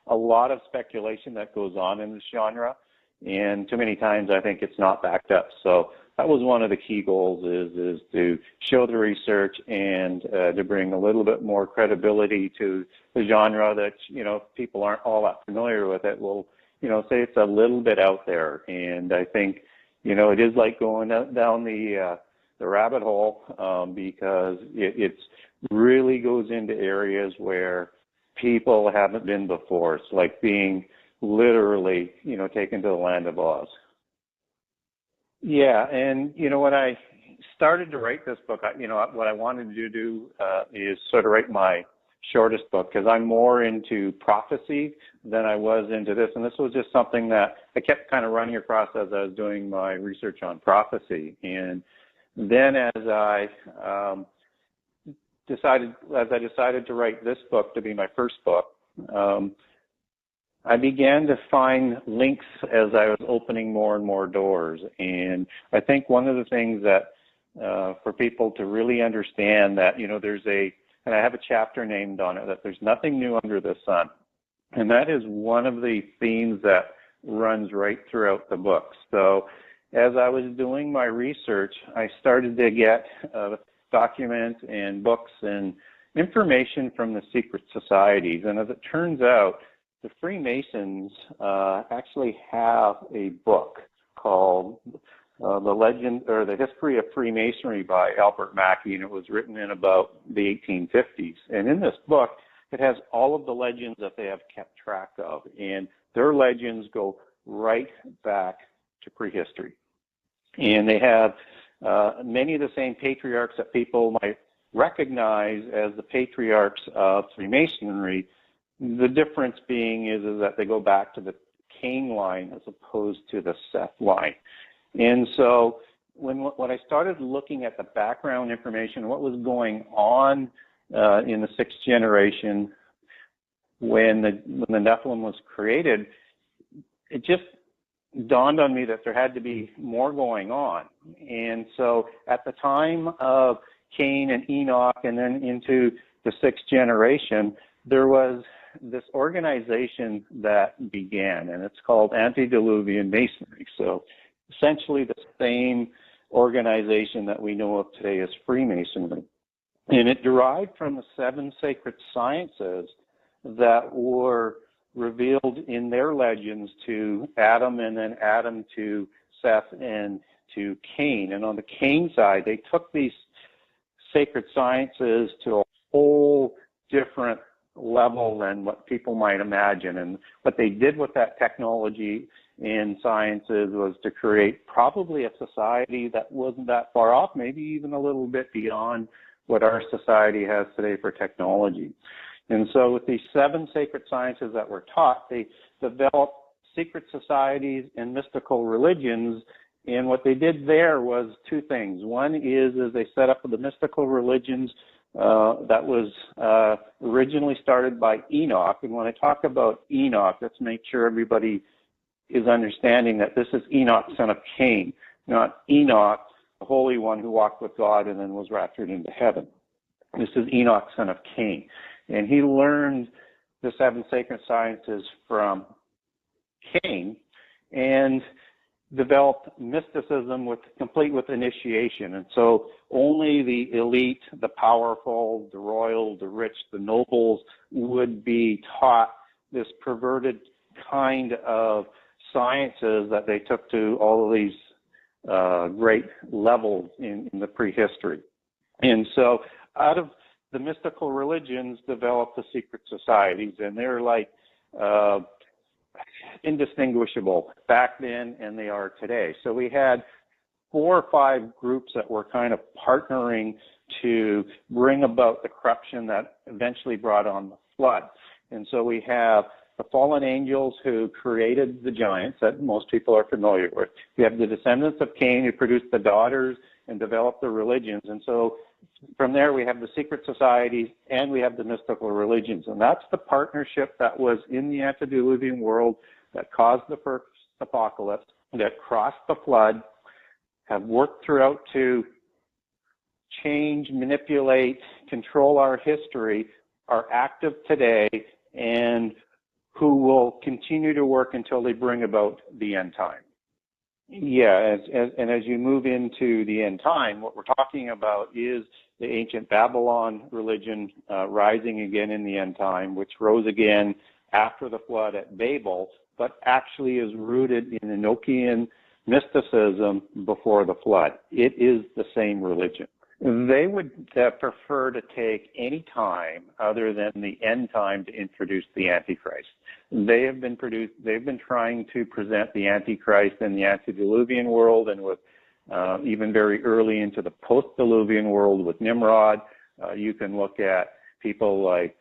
a lot of speculation that goes on in this genre, and too many times I think it's not backed up. So that was one of the key goals, is to show the research and to bring a little bit more credibility to the genre that, people aren't all that familiar with it. Will, say it's a little bit out there. And I think, it is like going down the rabbit hole, because it really goes into areas where people haven't been before. It's like being literally, taken to the land of Oz. Yeah, and when I started to write this book, what I wanted to do is sort of write my shortest book, because I'm more into prophecy than I was into this, and this was just something that I kept kind of running across as I was doing my research on prophecy. And then as I decided to write this book to be my first book, I began to find links as I was opening more and more doors. And I think one of the things that for people to really understand that, and I have a chapter named on it, that there's nothing new under the sun. And that is one of the themes that runs right throughout the book. So as I was doing my research, I started to get documents and books and information from the secret societies. And as it turns out, the Freemasons actually have a book called The Legend or the History of Freemasonry by Albert Mackey, and it was written in about the 1850s. And in this book, it has all of the legends that they have kept track of, and their legends go right back to prehistory. And they have many of the same patriarchs that people might recognize as the patriarchs of Freemasonry. The difference being is that they go back to the Cain line as opposed to the Seth line. And so when I started looking at the background information, what was going on in the sixth generation when the Nephilim was created, it just dawned on me that there had to be more going on. And so at the time of Cain and Enoch and then into the sixth generation, there was this organization that began, and it's called Antediluvian Masonry. So essentially the same organization that we know of today as Freemasonry. And it derived from the 7 sacred sciences that were revealed in their legends to Adam, and then Adam to Seth and to Cain. And on the Cain side, they took these sacred sciences to a whole different level than what people might imagine. And what they did with that technology and sciences was to create probably a society that wasn't that far off, maybe even a little bit beyond what our society has today for technology. And so with these 7 sacred sciences that were taught, they developed secret societies and mystical religions. And what they did there was 2 things. One is they set up the mystical religions that was originally started by Enoch. And when I talk about Enoch, let's make sure everybody is understanding that this is Enoch, son of Cain, not Enoch, the Holy One who walked with God and then was raptured into heaven. This is Enoch, son of Cain. And he learned the 7 sacred sciences from Cain and developed mysticism complete with initiation. And so only the elite, the powerful, the royal, the rich, the nobles would be taught this perverted kind of sciences that they took to all of these great levels in the prehistory. And so out of the mystical religions developed the secret societies, and they're like indistinguishable back then and they are today. So we had 4 or 5 groups that were kind of partnering to bring about the corruption that eventually brought on the flood. And so we have the fallen angels who created the giants that most people are familiar with. We have the descendants of Cain who produced the daughters and developed the religions. And so from there we have the secret societies and we have the mystical religions. And that's the partnership that was in the antediluvian world that caused the first apocalypse, that crossed the flood, have worked throughout to change, manipulate, control our history, are active today, and who will continue to work until they bring about the end time. Yeah, and as you move into the end time, what we're talking about is the ancient Babylon religion rising again in the end time, which rose again after the flood at Babel, but actually is rooted in Enochian mysticism before the flood. It is the same religion. They would prefer to take any time other than the end time to introduce the Antichrist. They've been trying to present the Antichrist in the antediluvian world, and with even very early into the post-diluvian world with Nimrod. You can look at people like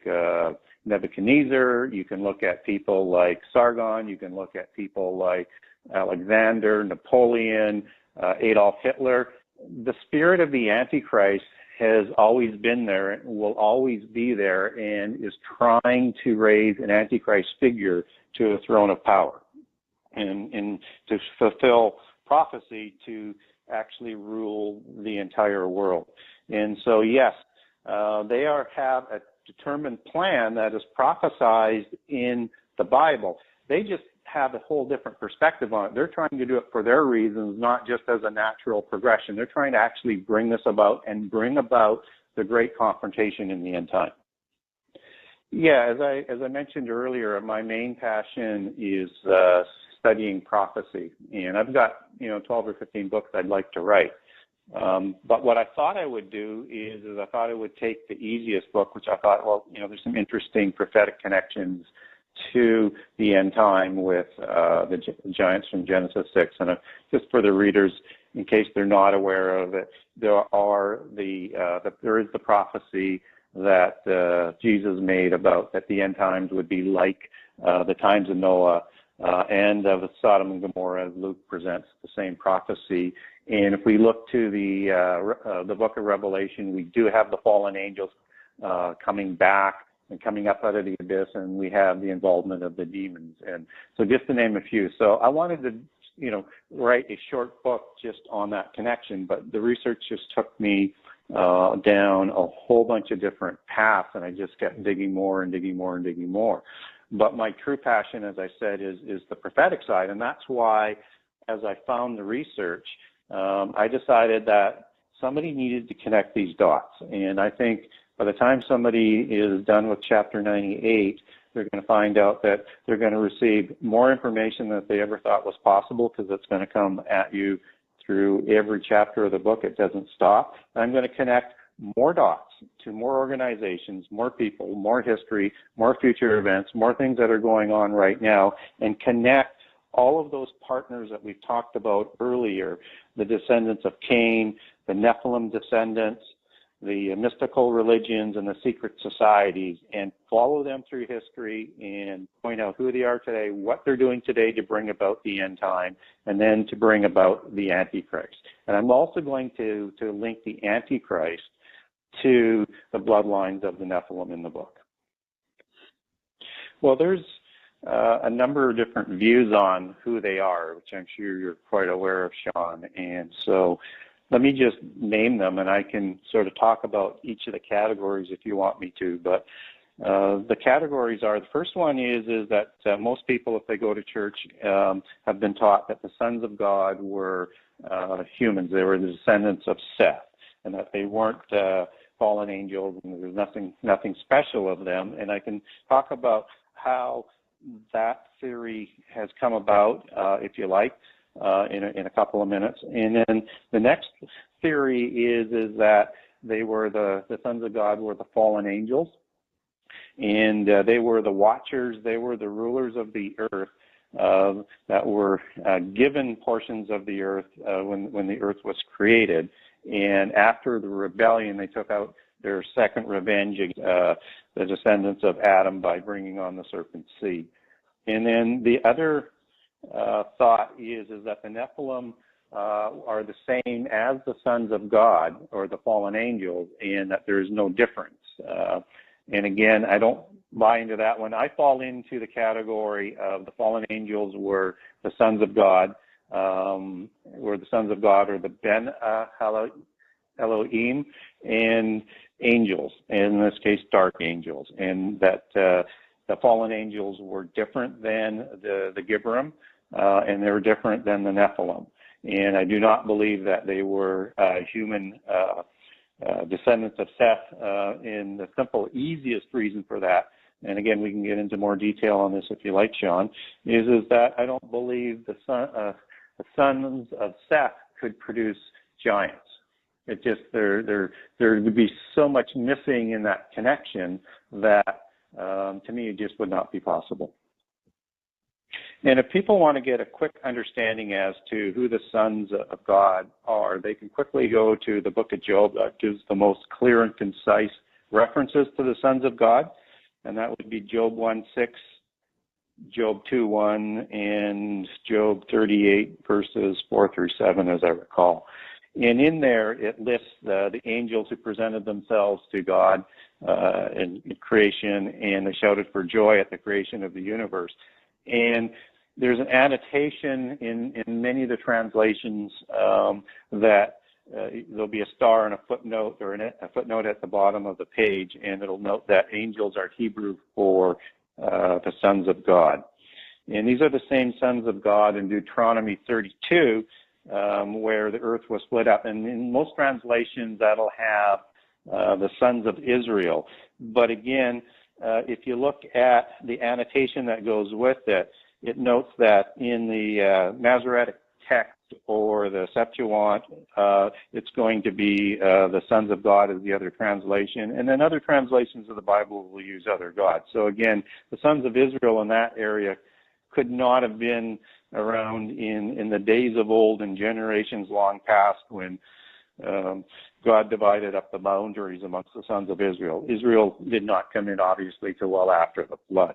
Nebuchadnezzar. You can look at people like Sargon. You can look at people like Alexander, Napoleon, Adolf Hitler. The spirit of the Antichrist has always been there and will always be there, and is trying to raise an Antichrist figure to a throne of power and to fulfill prophecy to actually rule the entire world. And so, yes, they have a determined plan that is prophesized in the Bible. They just have a whole different perspective on it. They're trying to do it for their reasons, not just as a natural progression. They're trying to actually bring this about and bring about the great confrontation in the end time. Yeah, as I mentioned earlier, my main passion is studying prophecy, and I've got 12 or 15 books I'd like to write. But what I thought I would do is I thought I would take the easiest book, which I thought, well, there's some interesting prophetic connections to the end time with the giants from Genesis 6. And just for the readers, in case they're not aware of it, there is the prophecy that Jesus made about that the end times would be like the times of Noah and of Sodom and Gomorrah, as Luke presents the same prophecy. And if we look to the book of Revelation, we do have the fallen angels coming back and coming up out of the abyss, and we have the involvement of the demons. And so just to name a few. So I wanted to, write a short book just on that connection, but the research just took me down a whole bunch of different paths, and I just kept digging more and digging more and digging more. But my true passion, as I said, is the prophetic side, and that's why, as I found the research, I decided that somebody needed to connect these dots. And I think by the time somebody is done with chapter 98, they're going to find out that they're going to receive more information than they ever thought was possible, because it's going to come at you through every chapter of the book. It doesn't stop. I'm going to connect more dots to more organizations, more people, more history, more future events, more things that are going on right now, and connect all of those partners that we've talked about earlier, the descendants of Cain, the Nephilim descendants, the mystical religions and the secret societies, and follow them through history and point out who they are today, what they're doing today to bring about the end time, and then to bring about the Antichrist. And I'm also going to link the Antichrist to the bloodlines of the Nephilim in the book. Well, there's a number of different views on who they are, which I'm sure you're quite aware of, Sean. And so let me just name them, and I can sort of talk about each of the categories if you want me to. But the categories are, the first one is that most people, if they go to church, have been taught that the sons of God were humans. They were the descendants of Seth, and that they weren't fallen angels, and there's nothing special of them. And I can talk about how that theory has come about, if you like, in a couple of minutes. And then the next theory is that they were the sons of God were the fallen angels, and they were the watchers. They were the rulers of the earth that were given portions of the earth when the earth was created. And after the rebellion, they took out their second revenge, the descendants of Adam, by bringing on the serpent seed. And then the other thought is that the Nephilim are the same as the sons of God, or the fallen angels, and that there's no difference. And again, I don't buy into that one. I fall into the category of the fallen angels were the sons of God, or the Ben Elohim, and angels, in this case dark angels, and that the fallen angels were different than the Gibberim, and they were different than the Nephilim. And I do not believe that they were human descendants of Seth, and the simple, easiest reason for that, and again, we can get into more detail on this if you like, Sean, is that I don't believe the sons of Seth could produce giants. It just, there would be so much missing in that connection that, to me, it just would not be possible. And if people want to get a quick understanding as to who the sons of God are, they can quickly go to the book of Job. That gives the most clear and concise references to the sons of God, and that would be Job 1:6, Job 2:1, and Job 38, verses 4 through 7, as I recall. And in there, it lists the angels who presented themselves to God in creation, and they shouted for joy at the creation of the universe. And there's an annotation in many of the translations that there'll be a star and a footnote, or a footnote at the bottom of the page, and it'll note that angels are Hebrew for the sons of God. And these are the same sons of God in Deuteronomy 32, where the earth was split up. And in most translations, that'll have the sons of Israel. But again, if you look at the annotation that goes with it, it notes that in the Masoretic text or the Septuagint, it's going to be the sons of God is the other translation. And then other translations of the Bible will use other gods. So again, the sons of Israel in that area could not have been around in the days of old and generations long past when God divided up the boundaries amongst the sons of Israel. Israel did not come in, obviously, till well after the flood.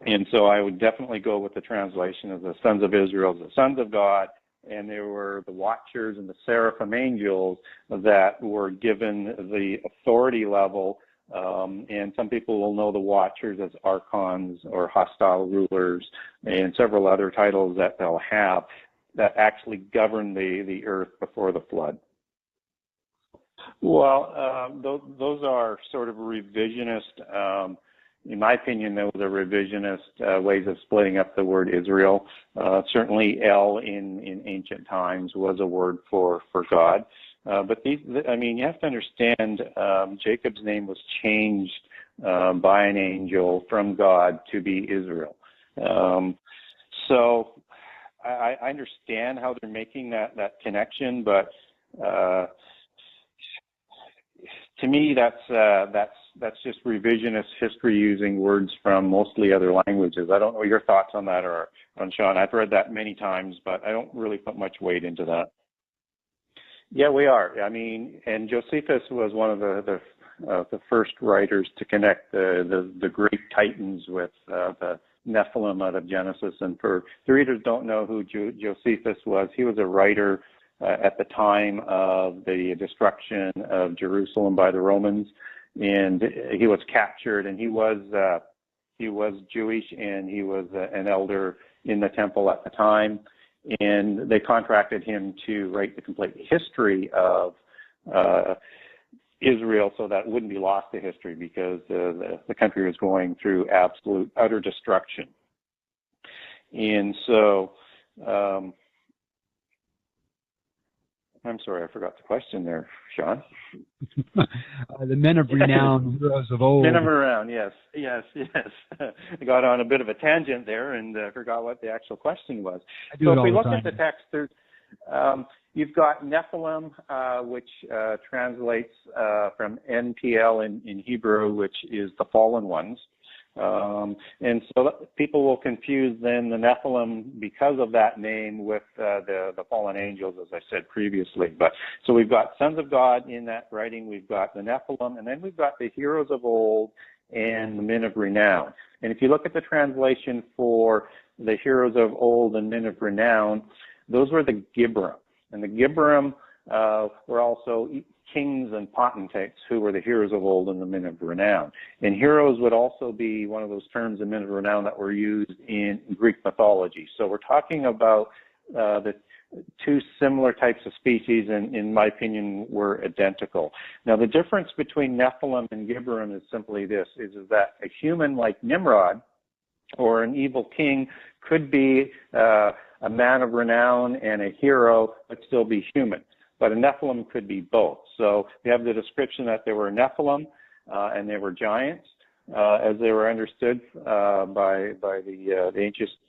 And so I would definitely go with the translation of the sons of Israel, the sons of God, and there were the watchers and the seraphim angels that were given the authority level. And some people will know the watchers as archons or hostile rulers and several other titles that they'll have that actually govern the earth before the flood. Well, those are sort of revisionist, in my opinion, those are revisionist ways of splitting up the word Israel. Certainly El in ancient times was a word for God. But these, I mean, you have to understand, Jacob's name was changed by an angel from God to be Israel. So I understand how they're making that connection, but to me, that's just revisionist history using words from mostly other languages. I don't know your thoughts on that, or on Sean. I've read that many times, but I don't really put much weight into that. Yeah, we are. I mean, and Josephus was one of the first writers to connect the Greek titans with the Nephilim out of Genesis. And for the readers don't know who Josephus was, he was a writer at the time of the destruction of Jerusalem by the Romans, and he was captured, and he was Jewish, and he was an elder in the temple at the time, and they contracted him to write the complete history of Israel so that it wouldn't be lost to history, because the country was going through absolute, utter destruction. And so I'm sorry, I forgot the question there, Sean. The men of renown, heroes of old. Men of renown, yes. I got on a bit of a tangent there and forgot what the actual question was. So if we look at the text, there's, you've got Nephilim, which translates from NPL in Hebrew, which is the fallen ones. And so people will confuse then the Nephilim because of that name with the fallen angels, as I said previously. But so we've got sons of God in that writing, we've got the Nephilim, and then we've got the heroes of old and the men of renown. And if you look at the translation for the heroes of old and men of renown, those were the Gibberim. And the Gibberim were also kings and potentates who were the heroes of old and the men of renown. And heroes would also be one of those terms in men of renown that were used in Greek mythology. So we're talking about two similar types of species, and in my opinion, were identical. Now, the difference between Nephilim and Gibberim is simply this, is that a human like Nimrod, or an evil king, could be a man of renown and a hero, but still be human. But a Nephilim could be both. So we have the description that there were Nephilim, and they were giants, as they were understood by the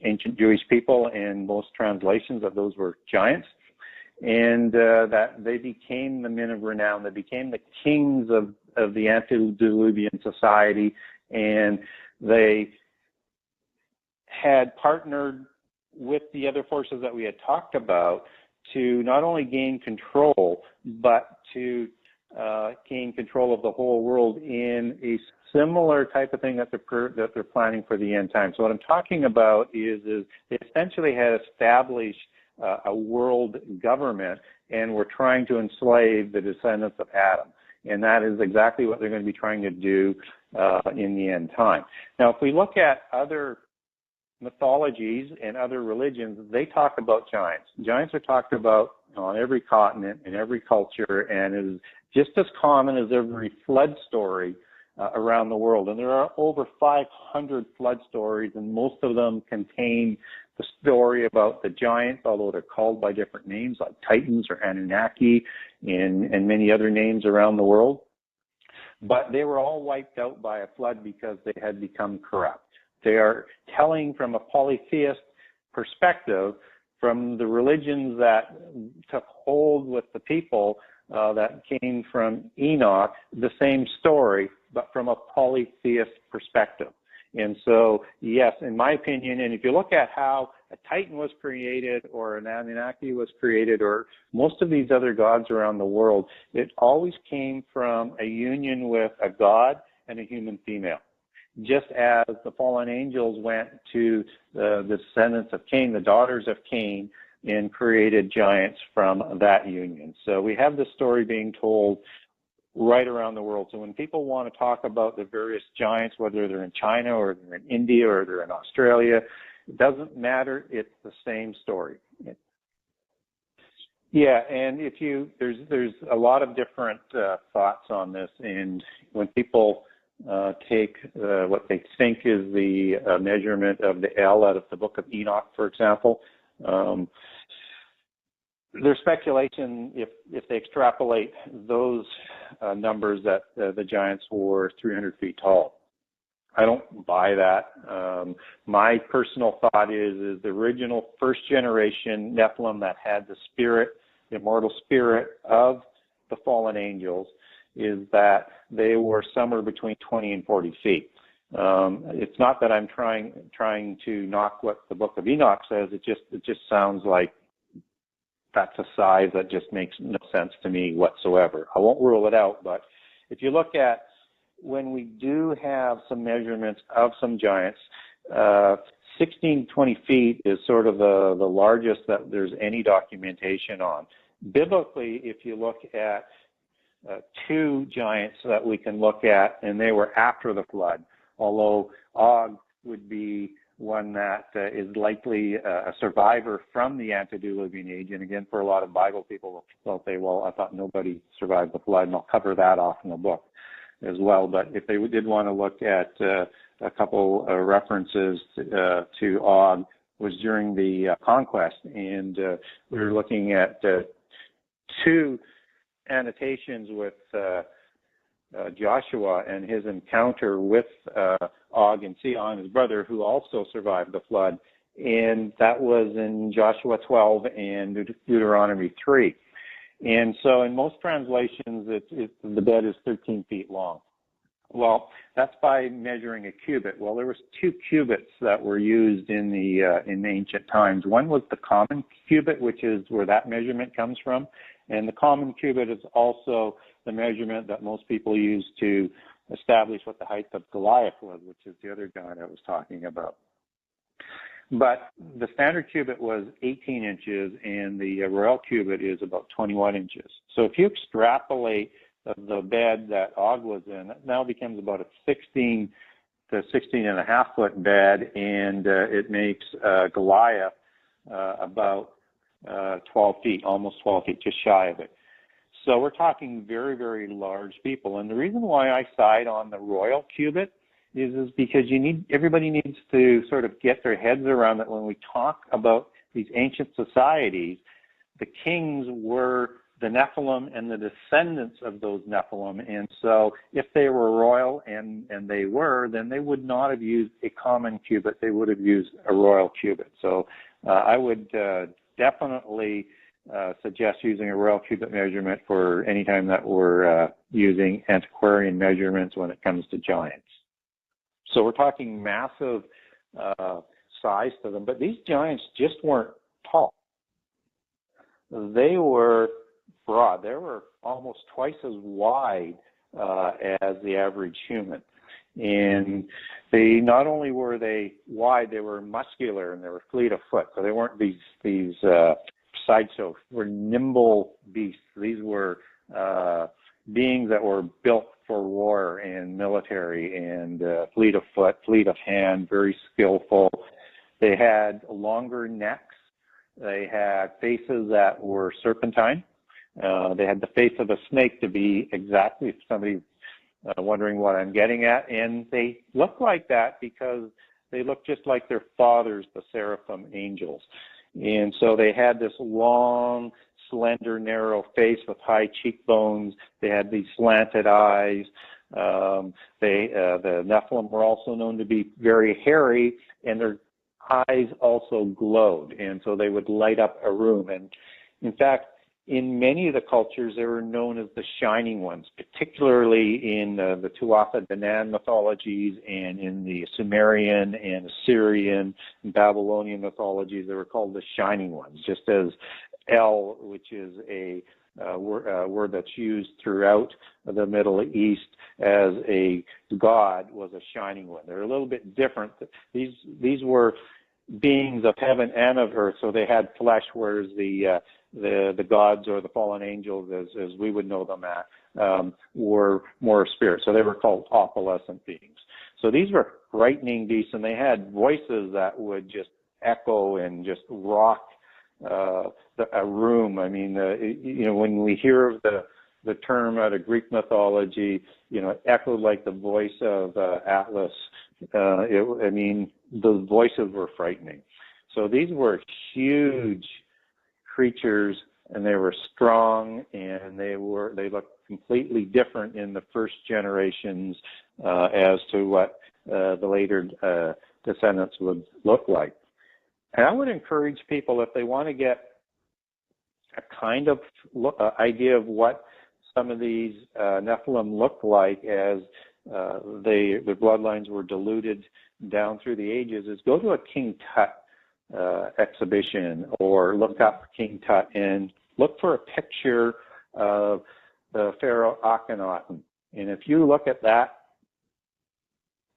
ancient Jewish people, and most translations of those were giants, and that they became the men of renown. They became the kings of the antediluvian society, and they had partnered with the other forces that we had talked about to not only gain control, but to gain control of the whole world in a similar type of thing that they're planning for the end time. So what I'm talking about is they essentially had established a world government, and were trying to enslave the descendants of Adam. And that is exactly what they're going to be trying to do in the end time. Now, if we look at other mythologies and other religions, they talk about giants. Giants are talked about on every continent, in every culture, and is just as common as every flood story around the world. And there are over 500 flood stories, and most of them contain the story about the giants, although they're called by different names like Titans or Anunnaki and many other names around the world. But they were all wiped out by a flood because they had become corrupt. They are telling from a polytheist perspective, from the religions that took hold with the people that came from Enoch, the same story, but from a polytheist perspective. And so, yes, in my opinion, and if you look at how a Titan was created, or an Anunnaki was created, or most of these other gods around the world, it always came from a union with a god and a human female. Just as the fallen angels went to the descendants of Cain, the daughters of Cain, and created giants from that union. So we have this story being told right around the world. So when people want to talk about the various giants, whether they're in China or they're in India or they're in Australia, it doesn't matter. It's the same story. Yeah, and there's a lot of different thoughts on this, and when people take what they think is the measurement of the L out of the Book of Enoch, for example. There's speculation if they extrapolate those numbers that the giants were 300 feet tall. I don't buy that. My personal thought is the original first generation Nephilim that had the spirit, the immortal spirit of the fallen angels, is that they were somewhere between 20 and 40 feet. It's not that I'm trying to knock what the Book of Enoch says. It just sounds like that's a size that just makes no sense to me whatsoever. I won't rule it out, but if you look at when we do have some measurements of some giants, 16 to 20 feet is sort of the largest that there's any documentation on. Biblically, if you look at two giants that we can look at, and they were after the flood, although Og would be one that is likely a survivor from the antediluvian age. And again, for a lot of Bible people, they'll say, well, I thought nobody survived the flood, and I'll cover that off in the book as well. But if they did want to look at a couple references to Og, was during the conquest, and we were looking at two annotations with Joshua and his encounter with Og and Sihon, his brother, who also survived the flood, and that was in Joshua 12 and Deuteronomy 3. And so in most translations, the bed is 13 feet long. Well, that's by measuring a cubit. Well, there was 2 cubits that were used in the ancient times. One was the common cubit, which is where that measurement comes from, and the common cubit is also the measurement that most people use to establish what the height of Goliath was, which is the other god I was talking about. But the standard cubit was 18 inches, and the royal cubit is about 21 inches. So if you extrapolate the bed that Og was in, it now becomes about a 16 to 16 and a half foot bed, and it makes Goliath about 12 feet, almost 12 feet, just shy of it. So we're talking very, very large people. And the reason why I side on the royal cubit is because everybody needs to sort of get their heads around that when we talk about these ancient societies, the kings were the Nephilim and the descendants of those Nephilim. And so if they were royal, and they were, then they would not have used a common cubit. They would have used a royal cubit. So I would definitely suggest using a royal cubit measurement for any time that we're using antiquarian measurements when it comes to giants. So we're talking massive size to them, but these giants just weren't tall. They were broad. They were almost twice as wide as the average human. And they not only were they wide, they were muscular and they were fleet of foot. So they weren't these sideshow, were nimble beasts. These were beings that were built for war and military and fleet of foot, fleet of hand, very skillful. They had longer necks. They had faces that were serpentine. They had the face of a snake, to be exactly, if somebody's wondering what I'm getting at. And they looked like that because they looked just like their fathers, the seraphim angels. And so they had this long, slender, narrow face with high cheekbones. They had these slanted eyes. The Nephilim were also known to be very hairy, and their eyes also glowed, and so they would light up a room. And in fact, in many of the cultures, they were known as the Shining Ones, particularly in the Tuatha De Danann mythologies and in the Sumerian and Assyrian and Babylonian mythologies. They were called the Shining Ones, just as El, which is a word that's used throughout the Middle East as a god, was a shining one. They're a little bit different. These were beings of heaven and of earth, so they had flesh, whereas the gods or the fallen angels, as we would know them were more spirit. So they were called opalescent beings. So these were frightening beasts, and they had voices that would just echo and just rock a room. I mean, when we hear of the term out of Greek mythology, it echoed like the voice of Atlas. The voices were frightening. So these were huge creatures, and they were strong, and they looked completely different in the first generations as to what the later descendants would look like. And I would encourage people, if they want to get a kind of idea of what some of these Nephilim looked like as their bloodlines were diluted down through the ages, is go to a King Tut exhibition, or look up King Tut and look for a picture of the pharaoh Akhenaten. And if you look at that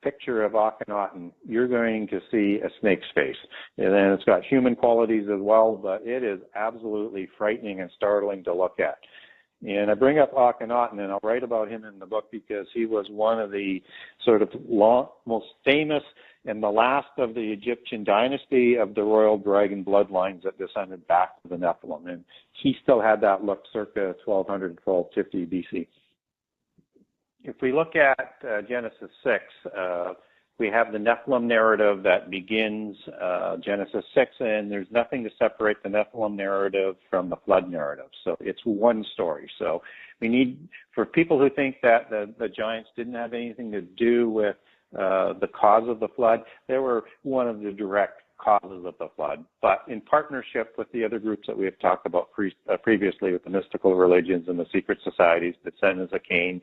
picture of Akhenaten, you're going to see a snake's face. And then it's got human qualities as well, but it is absolutely frightening and startling to look at. And I bring up Akhenaten, and I'll write about him in the book because he was one of the sort of most famous and the last of the Egyptian dynasty of the royal dragon bloodlines that descended back to the Nephilim. And he still had that look circa 1200, 1250 BC. If we look at Genesis 6, we have the Nephilim narrative that begins Genesis 6, and there's nothing to separate the Nephilim narrative from the flood narrative. So it's one story. So we need, for people who think that the giants didn't have anything to do with the cause of the flood, they were one of the direct causes of the flood, but in partnership with the other groups that we have talked about previously, with the mystical religions and the secret societies, the descendants of Cain,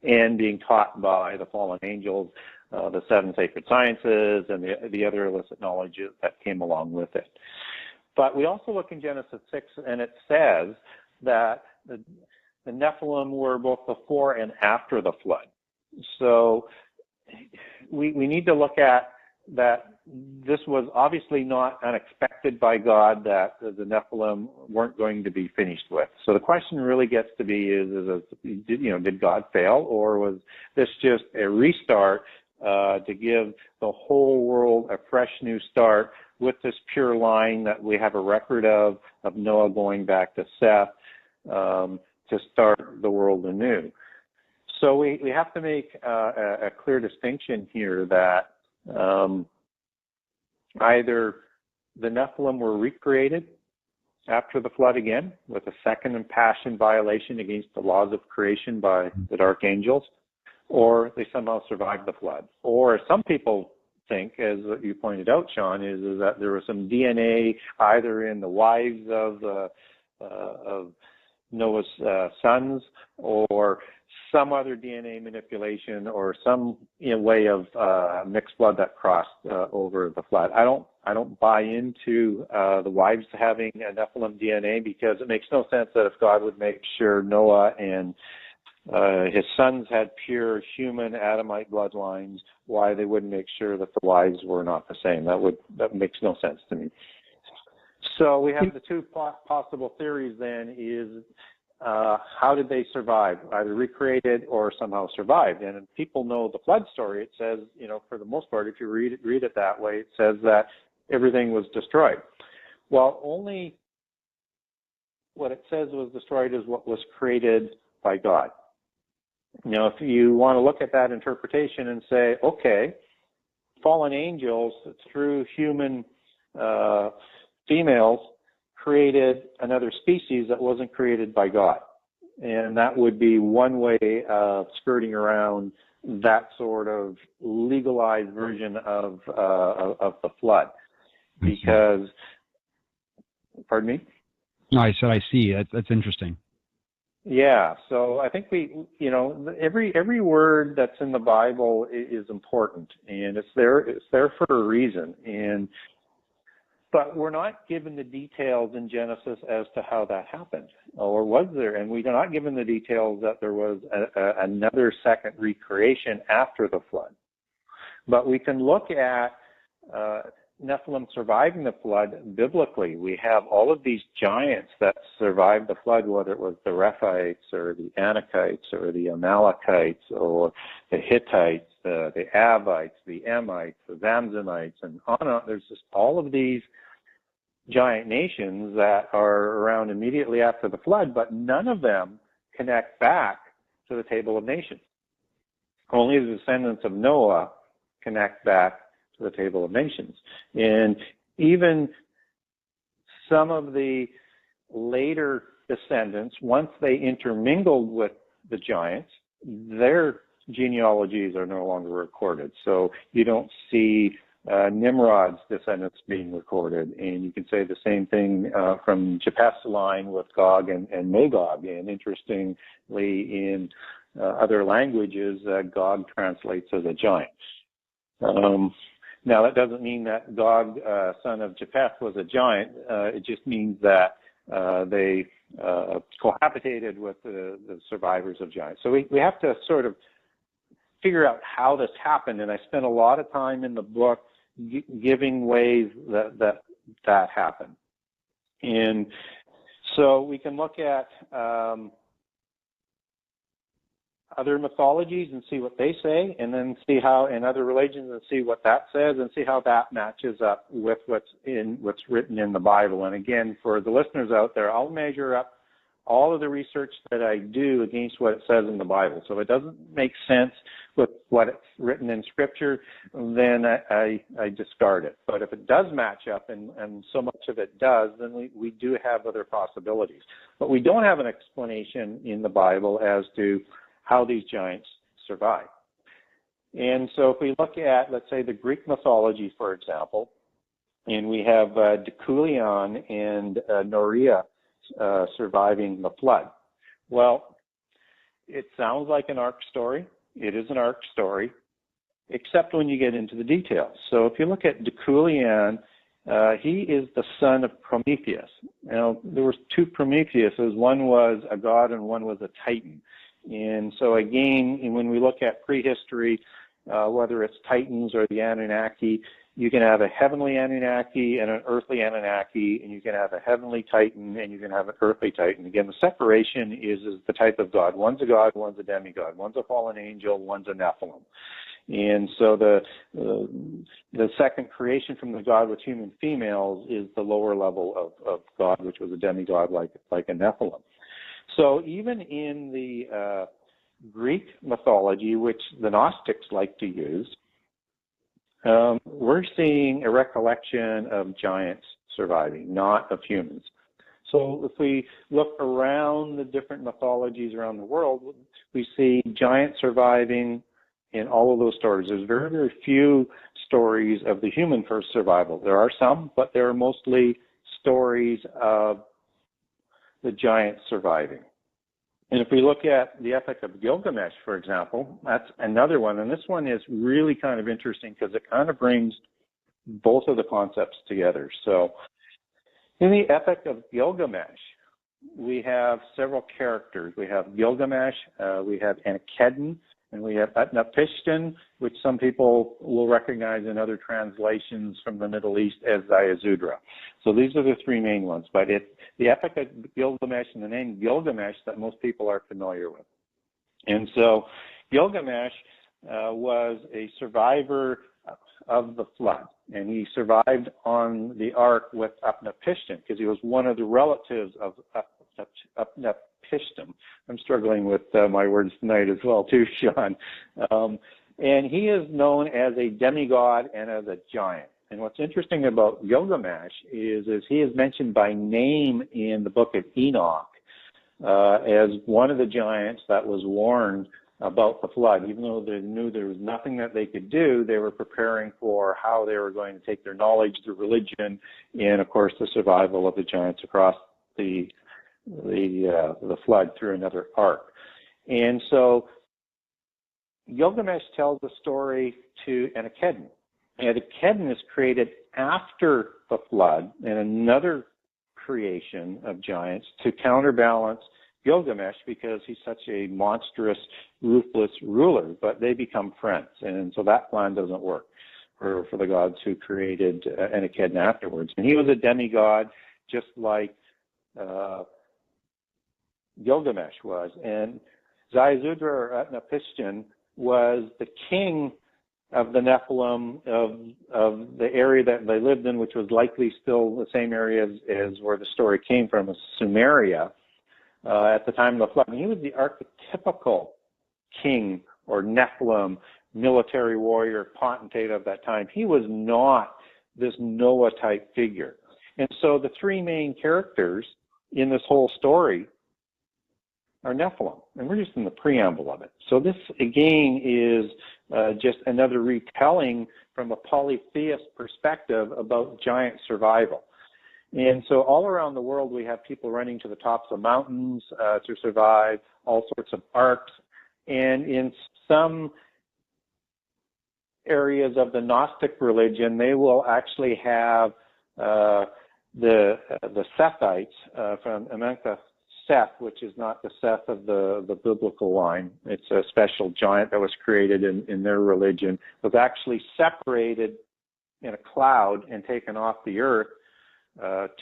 and being taught by the fallen angels, the seven sacred sciences, and the other illicit knowledge that came along with it. But we also look in Genesis 6, and it says that the Nephilim were both before and after the flood. So we need to look at that. This was obviously not unexpected by God, that the Nephilim weren't going to be finished with. So the question really gets to be did God fail, or was this just a restart to give the whole world a fresh new start with this pure line that we have a record of Noah going back to Seth to start the world anew. So we have to make a clear distinction here that either the Nephilim were recreated after the flood again with a second impassioned violation against the laws of creation by the dark angels, or they somehow survived the flood. Or some people think, as you pointed out, Sean, is that there was some DNA either in the wives of Noah's sons, or some other DNA manipulation, or some way of mixed blood that crossed over the flood. I don't buy into the wives having a Nephilim DNA, because it makes no sense that if God would make sure Noah and his sons had pure human Adamite bloodlines, why they wouldn't make sure that the wives were not the same. That makes no sense to me. So we have the two possible theories then is how did they survive? Either recreated or somehow survived. And if people know the flood story, it says, for the most part, if you read it that way, it says that everything was destroyed. Well, only what it says was destroyed is what was created by God. If you want to look at that interpretation and say, okay, fallen angels through human females created another species that wasn't created by God. And that would be one way of skirting around that sort of legalized version of the flood. Because, pardon me? No, I said I see. That's interesting. Yeah, so I think every word that's in the Bible is important, and it's there for a reason. But we're not given the details in Genesis as to how that happened, or was there? And we are not given the details that there was another second recreation after the flood. But we can look at Nephilim surviving the flood biblically. We have all of these giants that survived the flood, whether it was the Rephites or the Anakites or the Amalekites or the Hittites, the Avites, the Emites, the Zamzamites, and on and on. There's just all of these giant nations that are around immediately after the flood, but none of them connect back to the Table of Nations. Only the descendants of Noah connect back to the Table of Nations. And even some of the later descendants, once they intermingled with the giants, their genealogies are no longer recorded. So you don't see Nimrod's descendants being recorded. And you can say the same thing from Japheth's line with Gog and Magog. And interestingly, in other languages, Gog translates as a giant. Now, that doesn't mean that Gog, son of Japheth, was a giant. It just means that they cohabitated with the survivors of giants. So we have to sort of figure out how this happened, and I spent a lot of time in the book giving ways that happened. And so we can look at other mythologies and see what they say, and then see how in other religions and see what that says, and see how that matches up with what's written in the Bible. And again, for the listeners out there, I'll measure up all of the research that I do against what it says in the Bible. So if it doesn't make sense with what it's written in Scripture, then I discard it. But if it does match up, and so much of it does, then we do have other possibilities. But we don't have an explanation in the Bible as to how these giants survive. And so if we look at, let's say, the Greek mythology, for example, and we have Deucalion and Norea surviving the flood. Well, it sounds like an ark story. It is an ark story, except when you get into the details. So if you look at Deucalion, he is the son of Prometheus. Now, there were two Prometheuses. One was a god and one was a titan. And so again, when we look at prehistory, whether it's Titans or the Anunnaki, you can have a heavenly Anunnaki and an earthly Anunnaki, and you can have a heavenly Titan and you can have an earthly Titan. Again, the separation is the type of God. One's a god, one's a demigod. One's a fallen angel, one's a Nephilim. And so the second creation from the god with human females is the lower level of God, which was a demigod like a Nephilim. So even in the Greek mythology, which the Gnostics like to use, we're seeing a recollection of giants surviving, not of humans. So if we look around the different mythologies around the world, we see giants surviving in all of those stories. There's very, very few stories of the human first survival. There are some, but there are mostly stories of the giants surviving. And if we look at the Epic of Gilgamesh, for example, that's another one. And this one is really kind of interesting because it kind of brings both of the concepts together. So in the Epic of Gilgamesh, we have several characters. We have Gilgamesh, we have Enkidu, and we have Utnapishtim, which some people will recognize in other translations from the Middle East as Ziusudra. So these are the three main ones. But it's the Epic of Gilgamesh and the name Gilgamesh that most people are familiar with. And so Gilgamesh was a survivor of the flood, and he survived on the ark with Utnapishtim because he was one of the relatives of Utnapishtim. I'm struggling with my words tonight as well, too, Sean. And he is known as a demigod and as a giant. And what's interesting about Gilgamesh is he is mentioned by name in the book of Enoch as one of the giants that was warned about the flood. Even though they knew there was nothing that they could do, they were preparing for how they were going to take their knowledge, their religion, and, of course, the survival of the giants across the flood through another ark. And so Gilgamesh tells the story to Enkidu. Enkidu is created after the flood and another creation of giants to counterbalance Gilgamesh because he's such a monstrous, ruthless ruler, but they become friends. And so that plan doesn't work for the gods who created Enkidu afterwards. And he was a demigod just like Gilgamesh was. And Ziusudra or Utnapishtim was the king of the Nephilim of the area that they lived in, which was likely still the same area as where the story came from, as Sumeria, at the time of the flood. And he was the archetypical king or Nephilim, military warrior, potentate of that time. He was not this Noah-type figure. And so the three main characters in this whole story are Nephilim, and we're just in the preamble of it. So this, again, is just another retelling from a polytheist perspective about giant survival. And so all around the world, we have people running to the tops of mountains to survive, all sorts of arks. And in some areas of the Gnostic religion, they will actually have the Sethites from Amenhotep Seth, which is not the Seth of the biblical line. It's a special giant that was created in their religion, was actually separated in a cloud and taken off the earth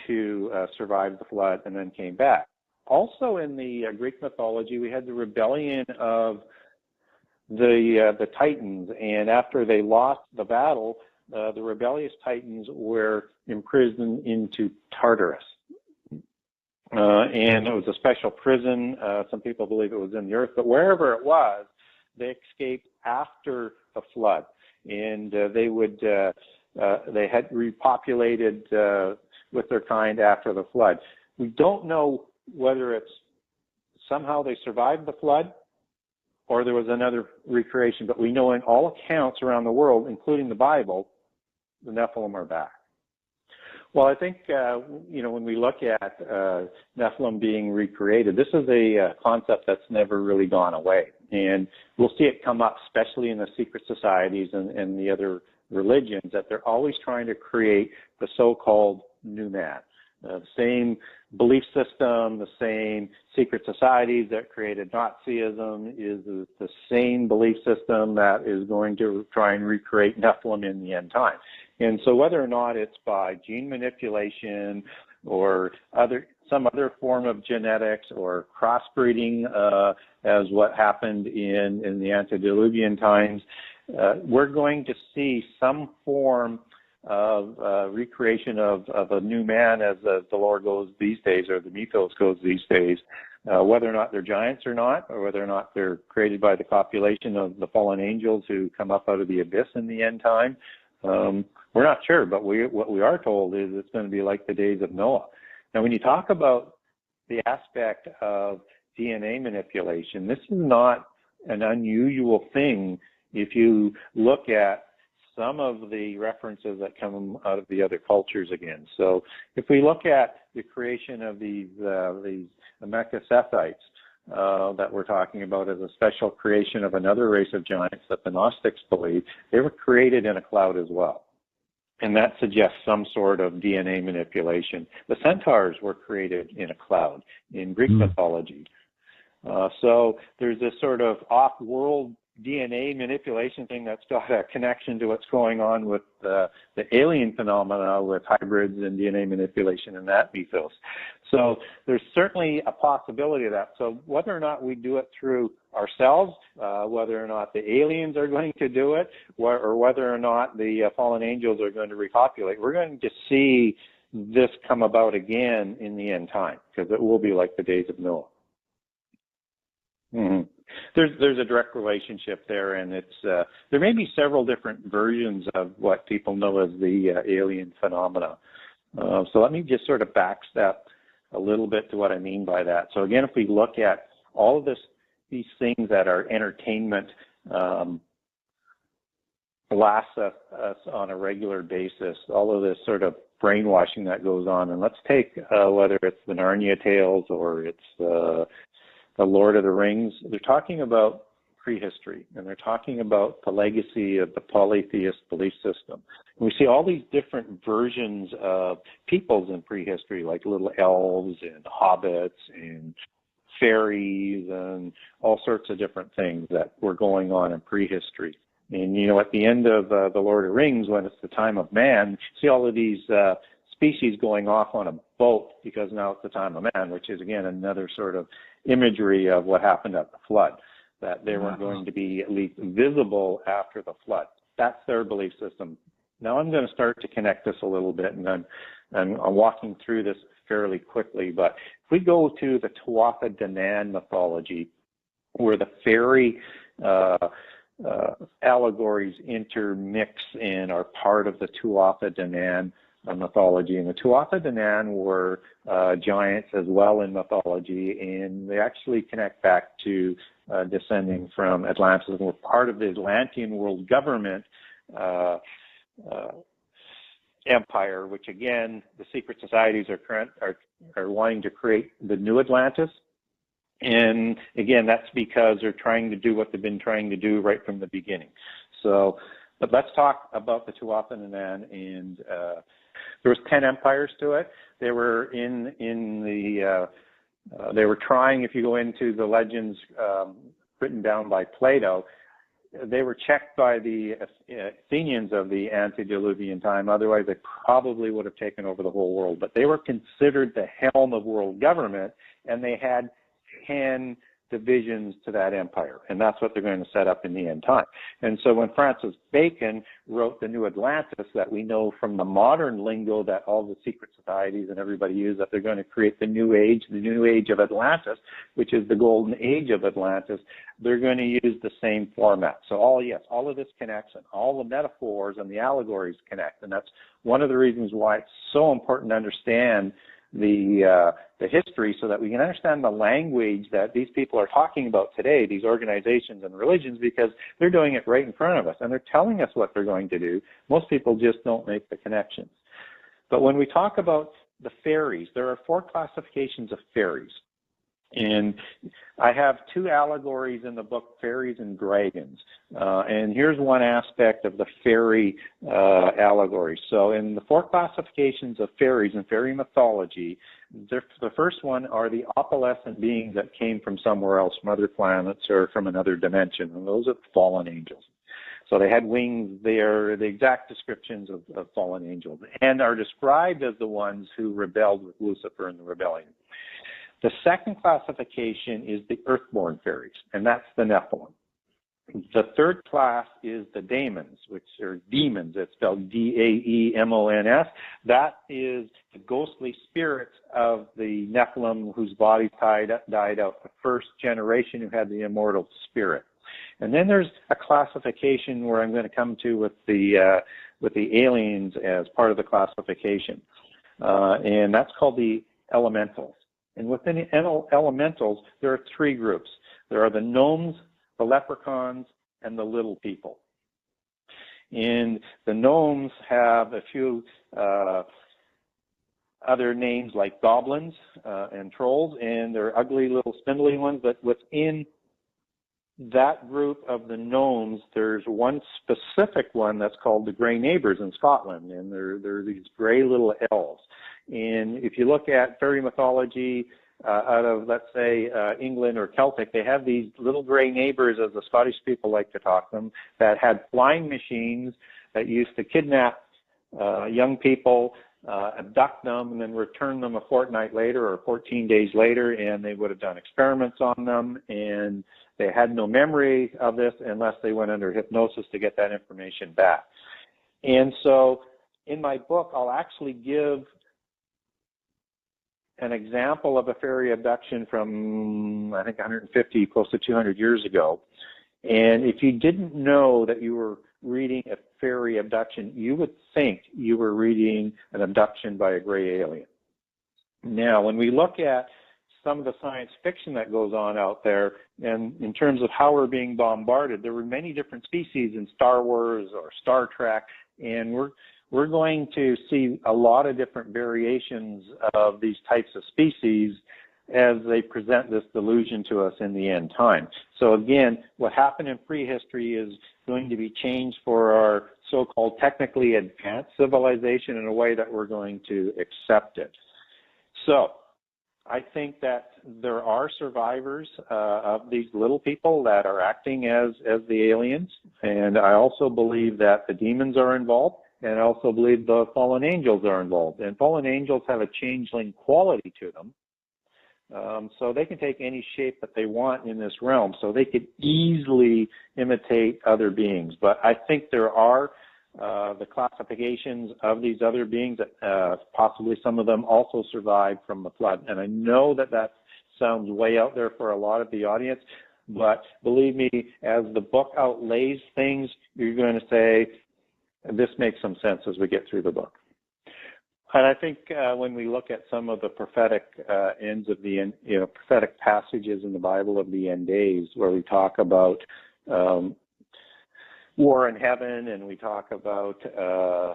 to survive the flood and then came back. Also in the Greek mythology, we had the rebellion of the Titans, and after they lost the battle, the rebellious Titans were imprisoned into Tartarus. And it was a special prison. Some people believe it was in the earth, but wherever it was, they escaped after the flood, and they had repopulated with their kind after the flood. We don't know whether it's somehow they survived the flood or there was another recreation, but we know in all accounts around the world, including the Bible, the Nephilim are back. Well, I think, when we look at Nephilim being recreated, this is a concept that's never really gone away. And we'll see it come up, especially in the secret societies and the other religions, that they're always trying to create the so-called new man. The same belief system, the same secret societies that created Nazism is the same belief system that is going to try and recreate Nephilim in the end time. And so whether or not it's by gene manipulation or some other form of genetics or crossbreeding, as what happened in the antediluvian times, we're going to see some form of recreation of a new man as the lore goes these days, or the mythos goes these days. Whether or not they're giants or not, or whether or not they're created by the copulation of the fallen angels who come up out of the abyss in the end time, we're not sure. But what we are told is it's going to be like the days of Noah. Now, when you talk about the aspect of DNA manipulation, this is not an unusual thing if you look at some of the references that come out of the other cultures again. So if we look at the creation of these Mechacephites that we're talking about as a special creation of another race of giants that the Gnostics believe, they were created in a cloud as well. And that suggests some sort of DNA manipulation. The centaurs were created in a cloud in Greek mythology. So there's this sort of off-world DNA manipulation thing that's got a connection to what's going on with the alien phenomena with hybrids and DNA manipulation and that mythos. So there's certainly a possibility of that. So whether or not we do it through ourselves, whether or not the aliens are going to do it, or whether or not the fallen angels are going to repopulate, we're going to see this come about again in the end time, because it will be like the days of Noah. Mm-hmm. There's a direct relationship there, and it's there may be several different versions of what people know as the alien phenomena. So let me just sort of backstep a little bit to what I mean by that. So again, if we look at all of these things that are entertainment blasts us on a regular basis, all of this sort of brainwashing that goes on, and let's take whether it's the Narnia tales or it's the Lord of the Rings, they're talking about prehistory, and they're talking about the legacy of the polytheist belief system. And we see all these different versions of peoples in prehistory, like little elves and hobbits and fairies and all sorts of different things that were going on in prehistory. And, you know, at the end of the Lord of the Rings, when it's the time of man, you see all of these species going off on a boat because now it's the time of man, which is, again, another sort of imagery of what happened at the flood, that they weren't going to be at least visible after the flood. That's their belief system. Now I'm going to start to connect this a little bit, and I'm walking through this fairly quickly, but if we go to the Tuatha De Danann mythology, where the fairy allegories intermix and are part of the Tuatha De Danann mythology, and the Tuatha De Danann were giants as well in mythology, and they actually connect back to descending from Atlantis and were part of the Atlantean world government empire, which again the secret societies are wanting to create the new Atlantis. And again, that's because they're trying to do what they've been trying to do right from the beginning. So, but let's talk about the Tuatha De Danann, and there was 10 empires to it. They were they were trying, if you go into the legends written down by Plato, they were checked by the Athenians of the antediluvian time. Otherwise, they probably would have taken over the whole world. But they were considered the helm of world government, and they had 10 divisions to that empire, and that's what they're going to set up in the end time. And so when Francis Bacon wrote the New Atlantis, that we know from the modern lingo that all the secret societies and everybody use, that they're going to create the new age of Atlantis, which is the golden age of Atlantis, they're going to use the same format. So all of this connects, and all the metaphors and the allegories connect, and that's one of the reasons why it's so important to understand the history, so that we can understand the language that these people are talking about today, these organizations and religions, because they're doing it right in front of us, and they're telling us what they're going to do. Most people just don't make the connections. But when we talk about the fairies, there are 4 classifications of fairies. And I have 2 allegories in the book, Fairies and Dragons. And here's one aspect of the fairy allegory. So in the 4 classifications of fairies in fairy mythology, the first one are the opalescent beings that came from somewhere else, from other planets or from another dimension. And those are the fallen angels. So they had wings. They are the exact descriptions of fallen angels and are described as the ones who rebelled with Lucifer in the rebellion. The second classification is the earthborn fairies, and that's the Nephilim. The third class is the daemons, which are demons. It's spelled Daemons. That is the ghostly spirits of the Nephilim whose bodies died out, the first generation who had the immortal spirit. And then there's a classification where I'm going to come to with the aliens as part of the classification, and that's called the elementals. And within the elementals, there are three groups. There are the gnomes, the leprechauns, and the little people. And the gnomes have a few other names like goblins and trolls, and they're ugly little spindly ones, but within that group of the gnomes, there's one specific one that's called the Grey Neighbors in Scotland, and they're these gray little elves. And if you look at fairy mythology, out of, let's say, England or Celtic, they have these little gray neighbors, as the Scottish people like to talk them, that had flying machines that used to kidnap young people, abduct them, and then return them a fortnight later or 14 days later, and they would have done experiments on them, and they had no memory of this unless they went under hypnosis to get that information back. And so in my book, I'll actually give an example of a fairy abduction from, I think, 150, close to 200 years ago. And if you didn't know that you were reading a fairy abduction, you would think you were reading an abduction by a gray alien. Now, when we look at some of the science fiction that goes on out there, and in terms of how we're being bombarded, there were many different species in Star Wars or Star Trek, and we're going to see a lot of different variations of these types of species as they present this delusion to us in the end time. So again, what happened in prehistory is going to be changed for our so-called technically advanced civilization in a way that we're going to accept it. So I think that there are survivors of these little people that are acting as the aliens, and I also believe that the demons are involved. And I also believe the fallen angels are involved. And fallen angels have a changeling quality to them. So they can take any shape that they want in this realm. So they could easily imitate other beings. But I think there are the classifications of these other beings that possibly some of them also survived from the flood. And I know that that sounds way out there for a lot of the audience. But believe me, as the book outlays things, you're going to say, this makes some sense as we get through the book. And I think when we look at some of the prophetic ends of the end, prophetic passages in the Bible of the end days, where we talk about war in heaven, and we talk about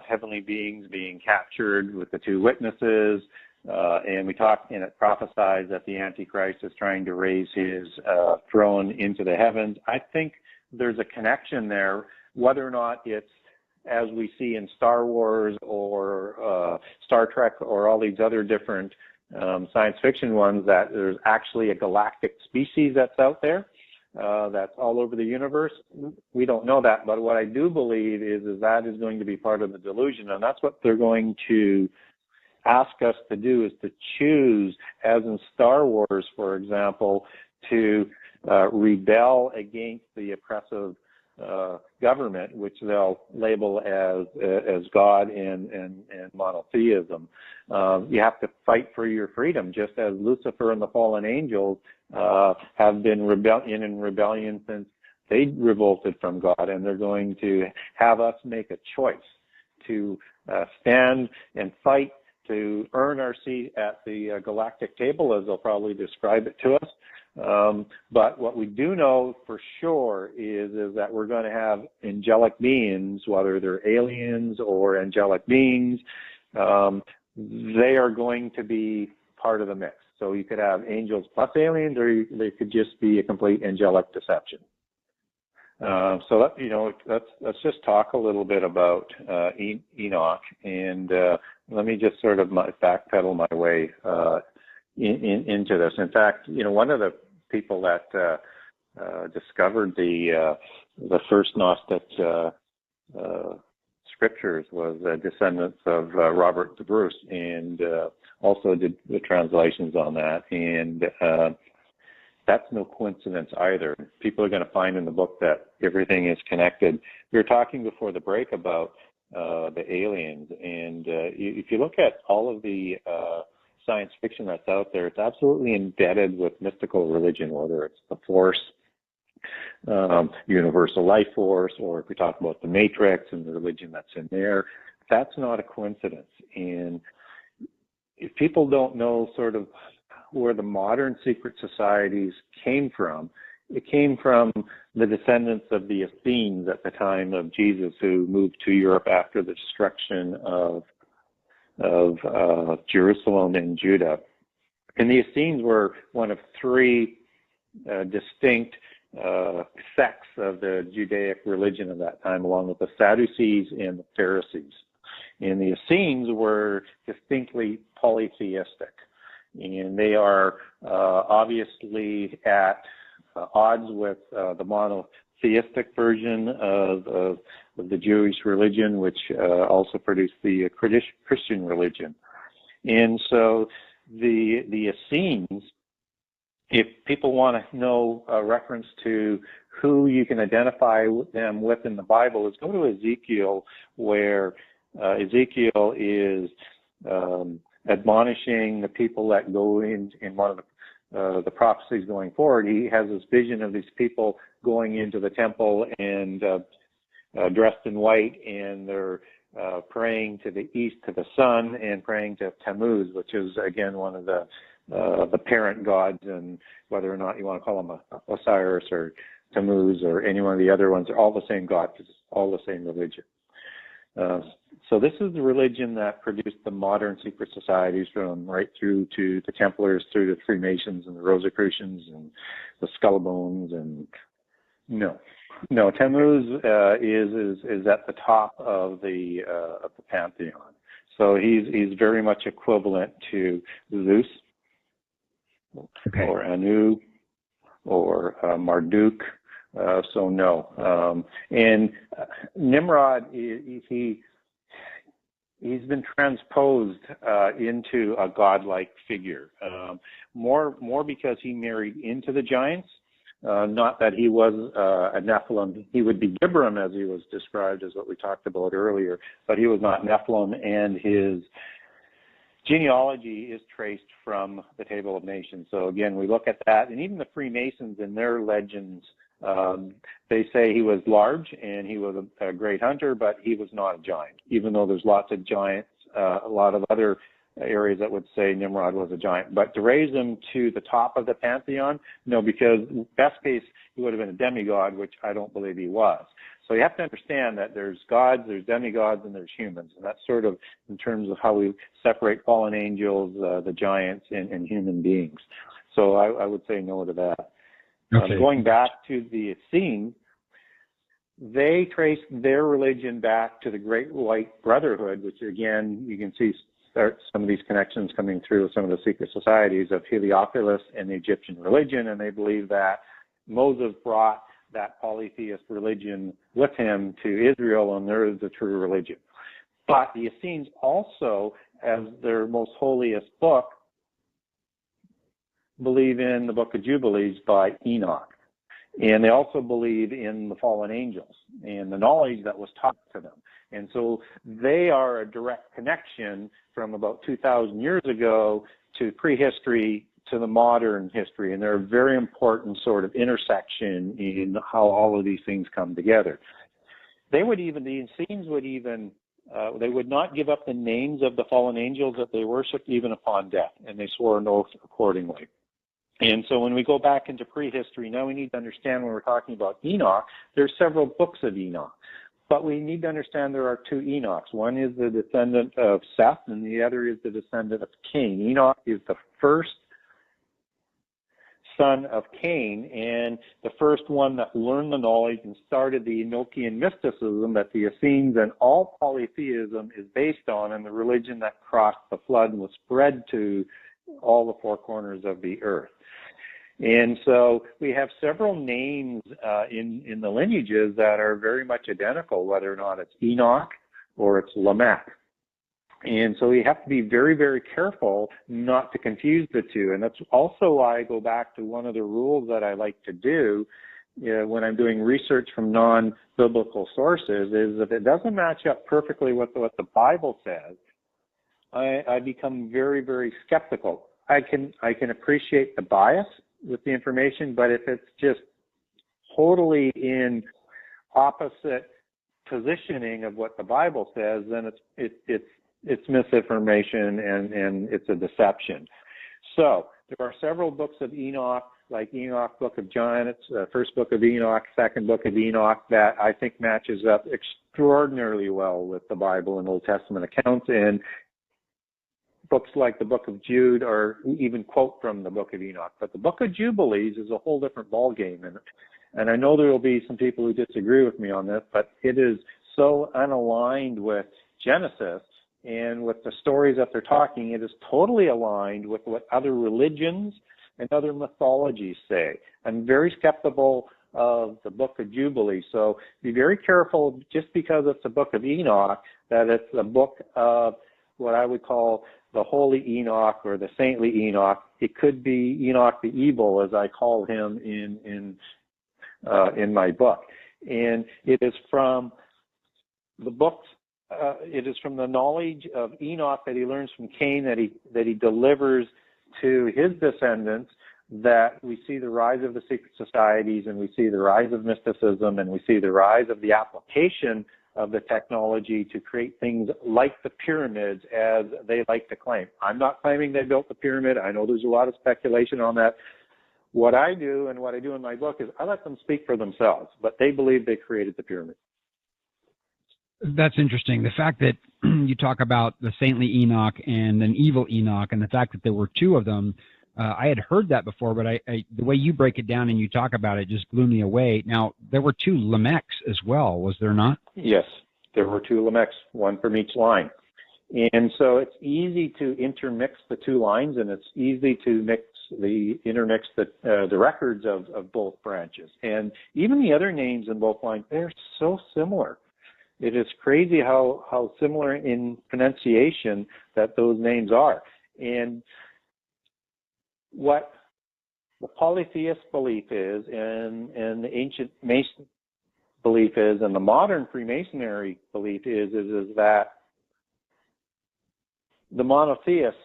heavenly beings being captured with the two witnesses, and it prophesies that the Antichrist is trying to raise his throne into the heavens. I think there's a connection there, whether or not it's as we see in Star Wars or Star Trek or all these other different science fiction ones, that there's actually a galactic species that's out there that's all over the universe. We don't know that, but what I do believe is that is going to be part of the delusion, and that's what they're going to ask us to do, is to choose, as in Star Wars, for example, to rebel against the oppressive government, which they'll label as God and monotheism. You have to fight for your freedom, just as Lucifer and the fallen angels have been in rebellion since they revolted from God, and they're going to have us make a choice to stand and fight to earn our seat at the galactic table, as they'll probably describe it to us. But what we do know for sure is that we're going to have angelic beings, whether they're aliens or angelic beings. They are going to be part of the mix. So you could have angels plus aliens, or they could just be a complete angelic deception. So that, let's just talk a little bit about Enoch, and let me just sort of backpedal my way into this. In fact, one of the people that discovered the the first Gnostic scriptures was descendants of Robert the Bruce, and also did the translations on that. And that's no coincidence either. People are going to find in the book that everything is connected. We were talking before the break about the aliens, and if you look at all of the science fiction that's out there, it's absolutely embedded with mystical religion, whether it's the Force, universal life force, or if we talk about the Matrix and the religion that's in there. That's not a coincidence. And if people don't know sort of where the modern secret societies came from, it came from the descendants of the Essenes at the time of Jesus, who moved to Europe after the destruction of Jerusalem and Judah. And the Essenes were one of three distinct sects of the Judaic religion of that time, along with the Sadducees and the Pharisees. And the Essenes were distinctly polytheistic, and they are obviously at odds with the monotheistic version of the Jewish religion, which also produced the Christian religion. And so the Essenes, if people want to know a reference to who you can identify them with in the Bible, is go to Ezekiel, where Ezekiel is admonishing the people that go in one of the prophecies going forward. He has this vision of these people going into the temple and dressed in white, and they're praying to the east to the sun and praying to Tammuz, which is again one of the parent gods, and whether or not you want to call them Osiris or Tammuz or any one of the other ones, they're all the same god because it's all the same religion. So this is the religion that produced the modern secret societies, from right through to the Templars, through to the Freemasons and the Rosicrucians and the Skullbones. And no, Tammuz is at the top of the pantheon. So he's very much equivalent to Zeus, Okay. or Anu, or Marduk. So no. And Nimrod, he's been transposed into a godlike figure, more because he married into the giants, not that he was a Nephilim. He would be Gibram, as he was described, as what we talked about earlier, but he was not Nephilim, and his genealogy is traced from the Table of Nations. So again, we look at that, and even the Freemasons in their legends, they say he was large and he was a great hunter, but he was not a giant, even though there's lots of giants, a lot of other areas that would say Nimrod was a giant. But to raise him to the top of the pantheon, no, because best case, he would have been a demigod, which I don't believe he was. So you have to understand that there's gods, there's demigods, and there's humans. And that's sort of in terms of how we separate fallen angels, the giants, and human beings. So I would say no to that. Okay. Going back to the Essenes, they traced their religion back to the Great White Brotherhood, which again, you can see start some of these connections coming through with some of the secret societies of Heliopolis and the Egyptian religion, and they believe that Moses brought that polytheist religion with him to Israel, and there is the true religion. But the Essenes also, as their most holiest book, believe in the Book of Jubilees by Enoch. And they also believe in the fallen angels and the knowledge that was taught to them. And so they are a direct connection from about 2,000 years ago to prehistory to the modern history. And they're a very important sort of intersection in how all of these things come together. The Essenes would even, they would not give up the names of the fallen angels that they worshiped even upon death, and they swore an oath accordingly. And so when we go back into prehistory, now we need to understand when we're talking about Enoch, there's several books of Enoch. But we need to understand there are two Enochs. One is the descendant of Seth, and the other is the descendant of Cain. Enoch is the first son of Cain, and the first one that learned the knowledge and started the Enochian mysticism that the Essenes and all polytheism is based on, and the religion that crossed the flood and was spread to all the four corners of the earth. And so we have several names in the lineages that are very much identical, whether or not it's Enoch or it's Lamech. And so we have to be very, very careful not to confuse the two. And that's also why I go back to one of the rules that I like to do when I'm doing research from non-biblical sources, is if it doesn't match up perfectly with what the Bible says, I become very, very skeptical. I can appreciate the bias with the information, but if it's just totally in opposite positioning of what the Bible says, then it's misinformation and it's a deception. So there are several books of Enoch, like Enoch, Book of John, it's first book of Enoch, second book of Enoch, that I think matches up extraordinarily well with the Bible and Old Testament accounts. And books like the Book of Jude or even quote from the Book of Enoch. But the Book of Jubilees is a whole different ballgame. And I know there will be some people who disagree with me on this, but it is so unaligned with Genesis and with the stories that they're talking. It is totally aligned with what other religions and other mythologies say. I'm very skeptical of the Book of Jubilee. So be very careful, just because it's a Book of Enoch, that it's a book of what I would call the Holy Enoch or the Saintly Enoch. It could be Enoch the Evil, as I call him in my book. And it is from the books. It is from the knowledge of Enoch that he learns from Cain, that he delivers to his descendants, that we see the rise of the secret societies, and we see the rise of mysticism, and we see the rise of the application of the technology to create things like the pyramids, as they like to claim. I'm not claiming they built the pyramid. I know there's a lot of speculation on that. What I do and what I do in my book is I let them speak for themselves, but they believe they created the pyramid. That's interesting. The fact that you talk about the saintly Enoch and an evil Enoch, and the fact that there were two of them, I had heard that before, but the way you break it down and you talk about it just blew me away. Now, there were two Lamechs as well, was there not? Yes, there were two Lamechs, one from each line. And so it's easy to intermix the two lines, and it's easy to intermix the records of both branches. And even the other names in both lines, they're so similar. It is crazy how similar in pronunciation that those names are. And what the polytheist belief is, and the ancient Mason belief is, and the modern Freemasonry belief is that the monotheists,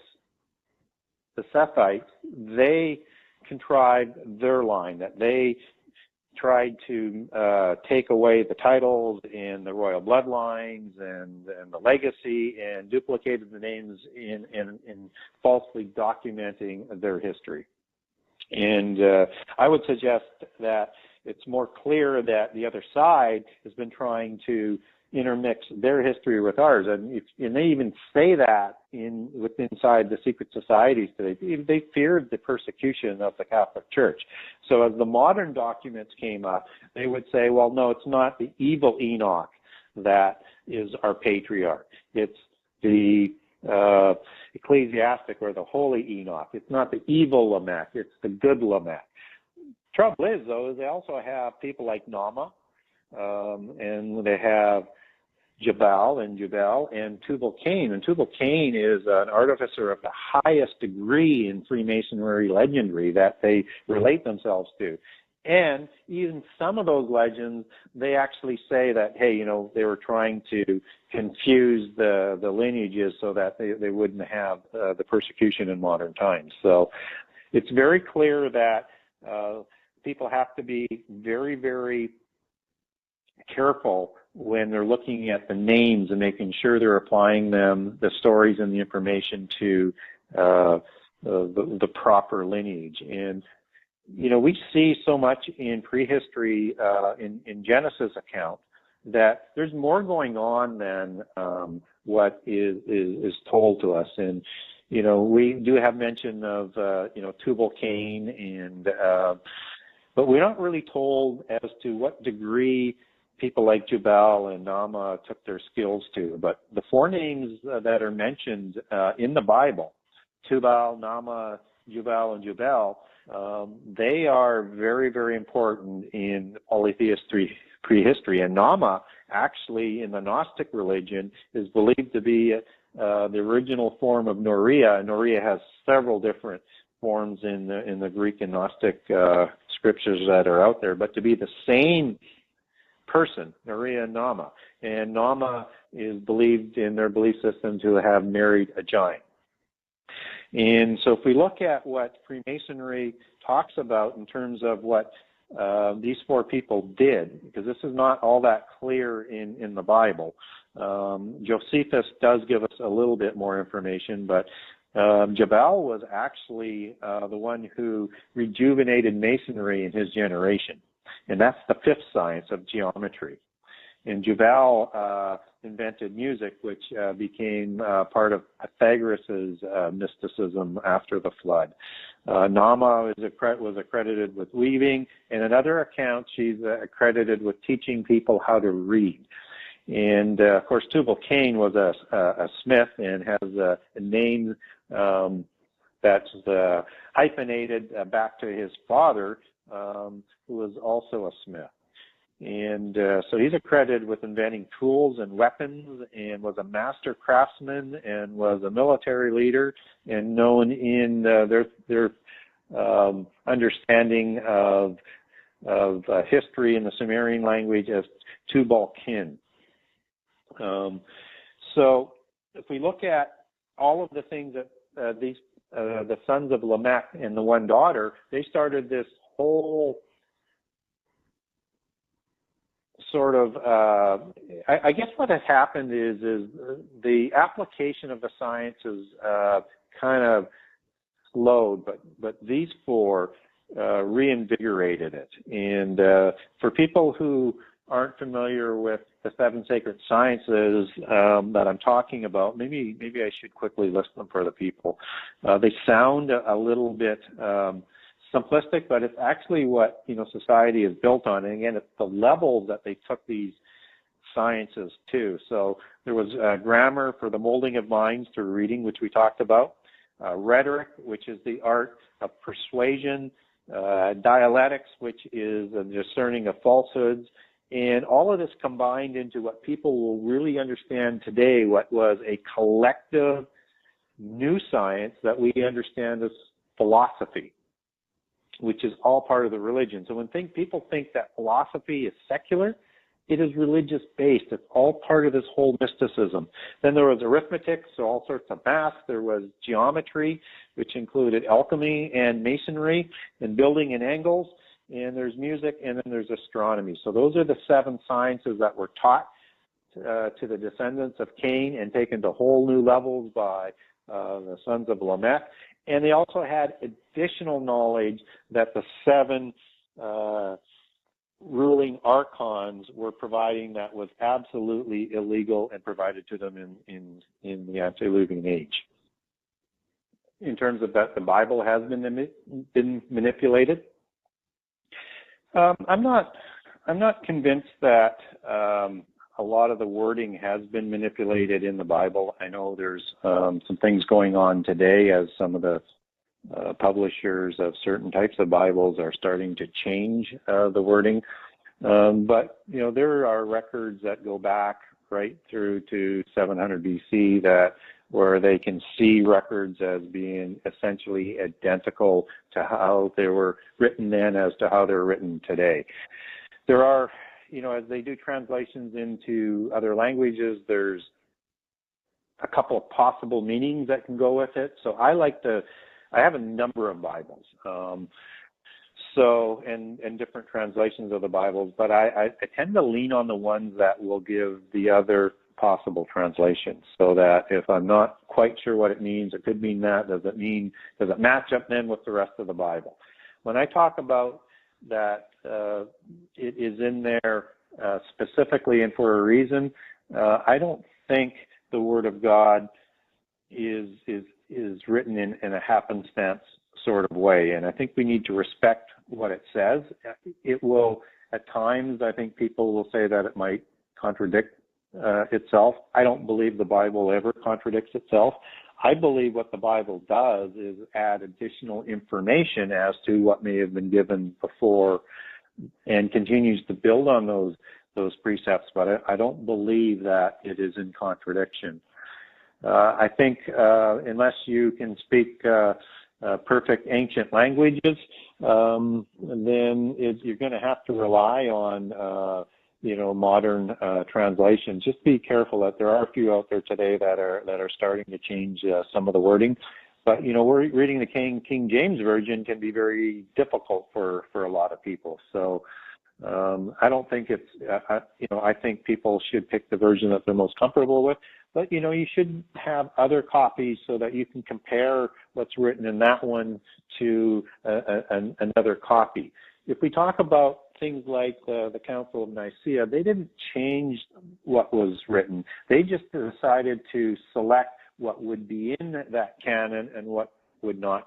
the Sethites, they contrived their line, that they tried to take away the titles and the royal bloodlines and the legacy, and duplicated the names in falsely documenting their history. And I would suggest that it's more clear that the other side has been trying to intermix their history with ours, and they even say that inside the secret societies today. They feared the persecution of the Catholic Church. So as the modern documents came up, they would say, well, no, it's not the evil Enoch that is our patriarch. It's the ecclesiastic or the holy Enoch. It's not the evil Lamech. It's the good Lamech. Trouble is, though, is they also have people like Nama, and they have Jubal and Tubal-Cain. And Tubal-Cain is an artificer of the highest degree in Freemasonry legendary that they relate themselves to. And even some of those legends, they actually say that, hey, they were trying to confuse the lineages so that they wouldn't have the persecution in modern times. So it's very clear that people have to be very, very careful when they're looking at the names and making sure they're applying the stories and the information to the proper lineage. And we see so much in prehistory, in Genesis account, that there's more going on than what is told to us. And we do have mention of Tubal-Cain, but we're not really told as to what degree people like Jubal and Nama took their skills to. But the four names that are mentioned in the Bible, Tubal, Nama, Jubal, and Jubal, They are very, very important in polytheist prehistory. And Nama, actually, in the Gnostic religion, is believed to be the original form of Norea. Norea has several different forms in the Greek and Gnostic scriptures that are out there, but to be the same person, Norea and Nama. And Nama is believed in their belief system to have married a giant. And so if we look at what Freemasonry talks about in terms of what these four people did, because this is not all that clear in the Bible. Josephus does give us a little bit more information, but Jabal was actually the one who rejuvenated Masonry in his generation. And that's the fifth science of geometry. And Jabal invented music, which became part of Pythagoras' mysticism after the flood. Nama was accredited with weaving, and in other accounts, she's accredited with teaching people how to read. And of course, Tubal-Cain was a smith and has a name that's hyphenated back to his father, who was also a smith. And so he's accredited with inventing tools and weapons, and was a master craftsman, and was a military leader, and known in their understanding of history in the Sumerian language as Tubal-Cain. So if we look at all of the things that the sons of Lamech and the one daughter, they started this whole sort of, I guess what has happened is the application of the sciences kind of slowed, but these four reinvigorated it. And for people who aren't familiar with the seven sacred sciences that I'm talking about, maybe I should quickly list them for the people. They sound a little bit simplistic, but it's actually what society is built on. And again, it's the levels that they took these sciences to. So there was grammar for the molding of minds through reading, which we talked about. Rhetoric, which is the art of persuasion. Dialectics, which is the discerning of falsehoods. And all of this combined into what people will really understand today, what was a collective new science that we understand as philosophy, which is all part of the religion. So when people think that philosophy is secular, it is religious based. It's all part of this whole mysticism. Then there was arithmetic, so all sorts of math. There was geometry, which included alchemy and masonry and building in angles. And there's music, and then there's astronomy. So those are the seven sciences that were taught to the descendants of Cain and taken to whole new levels by the sons of Lamech. And they also had additional knowledge that the seven ruling archons were providing that was absolutely illegal and provided to them in the antediluvian age. In terms of that, the Bible has been manipulated. I'm not convinced that a lot of the wording has been manipulated in the Bible. I know there's some things going on today as some of the publishers of certain types of Bibles are starting to change the wording. But there are records that go back right through to 700 BC where they can see records as being essentially identical to how they were written then as to how they're written today. There are, as they do translations into other languages, there's a couple of possible meanings that can go with it. So I have a number of Bibles. And different translations of the Bibles, but I tend to lean on the ones that will give the other possible translations, so that if I'm not quite sure what it means, it could mean that. Does it match up then with the rest of the Bible? When I talk about that it is in there specifically and for a reason, I don't think the Word of God is written in a happenstance sort of way, and I think we need to respect what it says. It will, at times, I think people will say that it might contradict itself. I don't believe the Bible ever contradicts itself. I believe what the Bible does is add additional information as to what may have been given before, and continues to build on those precepts. But I don't believe that it is in contradiction. I think unless you can speak perfect ancient languages, then you're going to have to rely on modern translations. Just be careful that there are a few out there today that are starting to change some of the wording. But we're reading the King James Version can be very difficult for a lot of people. So I don't think it's I think people should pick the version that they're most comfortable with. But you should have other copies so that you can compare what's written in that one to another copy. If we talk about things like the Council of Nicaea, they didn't change what was written. They just decided to select what would be in that canon and what would not